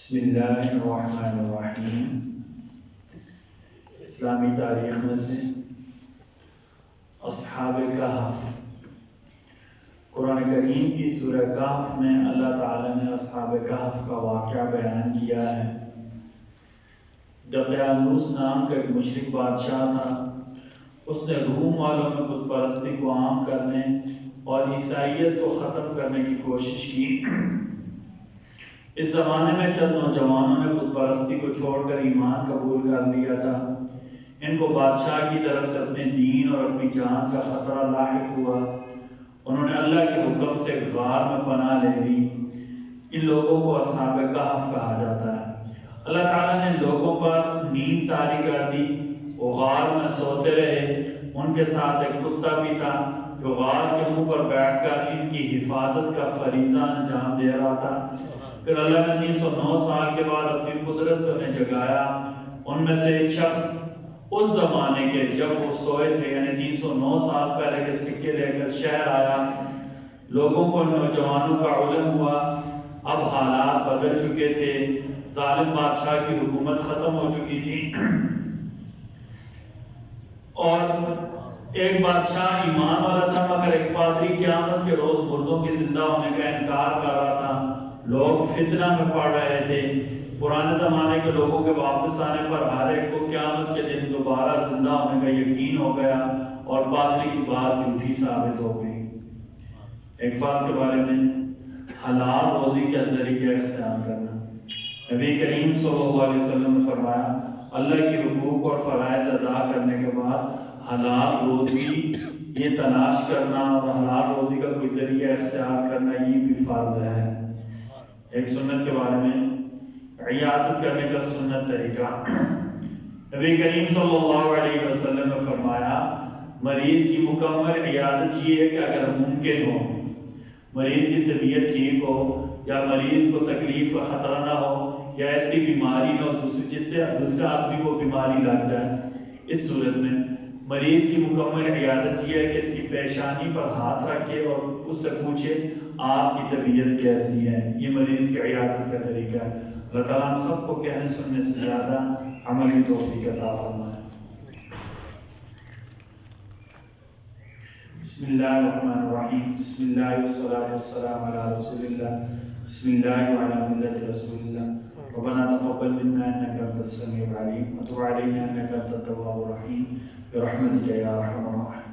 بسم اللہ الرحمن الرحیم۔ اسلامی تاریخ میں سے اصحاب کہف، قرآن کریم کی سورہ کہف میں اللہ تعالی نے اصحاب کہف کا واقعہ بیان کیا ہے۔ دقیانوس نام کا ایک مشرک بادشاہ تھا۔ اس نے روم والوں میں بت پرستی کو عام کرنے اور عیسائیت کو ختم کرنے کی کوشش کی۔ اس زمانے میں چند نوجوانوں نے بت پرستی کو چھوڑ کر ایمان قبول کر لیا تھا۔ ان کو بادشاہ کی طرف سے اپنے دین اور اپنی جان کا خطرہ لاحق ہوا۔ انہوں نے اللہ کے حکم سے غار میں پناہ لے لی۔ ان لوگوں کو اصحاب کہف کہا جاتا ہے۔ اللہ تعالیٰ نے لوگوں پر نیند طاری کر دی، وہ غار میں سوتے رہے۔ ان کے ساتھ ایک کتا بھی تھا جو غار کے منہ پر بیٹھ کر ان کی حفاظت کا فریضہ انجام دے رہا تھا۔ پھر اللہ نے 309 سال کے بعد اپنی قدرت سے انہیں جگایا۔ ان میں سے ایک شخص اس زمانے کے جب وہ سوئے تھے، یعنی 309 سال پہلے کے سکے لے کر شہر آیا۔ لوگوں کو نوجوانوں کا علم ہوا۔ اب حالات بدل چکے تھے، ظالم بادشاہ کی حکومت ختم ہو چکی تھی اور ایک بادشاہ ایمان والا تھا، مگر ایک پادری قیامت کے روز مردوں کے زندہ ہونے کا انکار کر رہا تھا۔ لوگ فتنہ میں پڑ رہے تھے۔ پرانے زمانے کے لوگوں کے واپس آنے پر ہر ایک کو قیامت کے دن دوبارہ زندہ ہونے کا یقین ہو گیا اور پادری کی بات جھوٹی ثابت ہو گئی۔ ایک بات کے بارے میں حلال روزی کا ذریعہ اختیار کرنا۔ نبی کریم صلی اللہ علیہ وسلم نے فرمایا، اللہ کی حقوق اور فرائض ادا کرنے کے بعد حلال روزی یہ تلاش کرنا اور حلال روزی کا کوئی ذریعہ اختیار کرنا یہ بھی فرض ہے۔ ایک سنت کے بارے میں عیادت کرنے کا سنت طریقہ۔ نبی کریم صلی اللہ علیہ وسلم نے فرمایا، مریض کی مکمل عیادت یہ ہے کہ اگر ممکن ہو، مریض کی طبیعت ٹھیک ہو یا مریض کو تکلیف کا خطرہ نہ ہو یا ایسی بیماری نہ ہو جس سے دوسرے آدمی کو بیماری لگ جائے، اس صورت میں مریض کی مکمل عیادت یہ ہے کہ اس کی پیشانی پر ہاتھ رکھے اور اس سے پوچھے آپ کی طبیعت کیسی ہے۔ یہ مریض کی عیادت کا طریقہ ہے۔ اللہ تعالیٰ ہم سب کو کہنے سننے سے زیادہ عملی توفیق عطا فرمائے۔ بسم اللہ الرحمن الرحیم۔ بسم اللہ والصلاة والسلام علی رسول اللہ۔ بسم اللہ وعلی ملت رسول اللہ۔ ربنا تقبل منا انک انت السمیع العلیم وتب علینا انک انت التواب الرحیم برحمتک یا ارحم الراحمین۔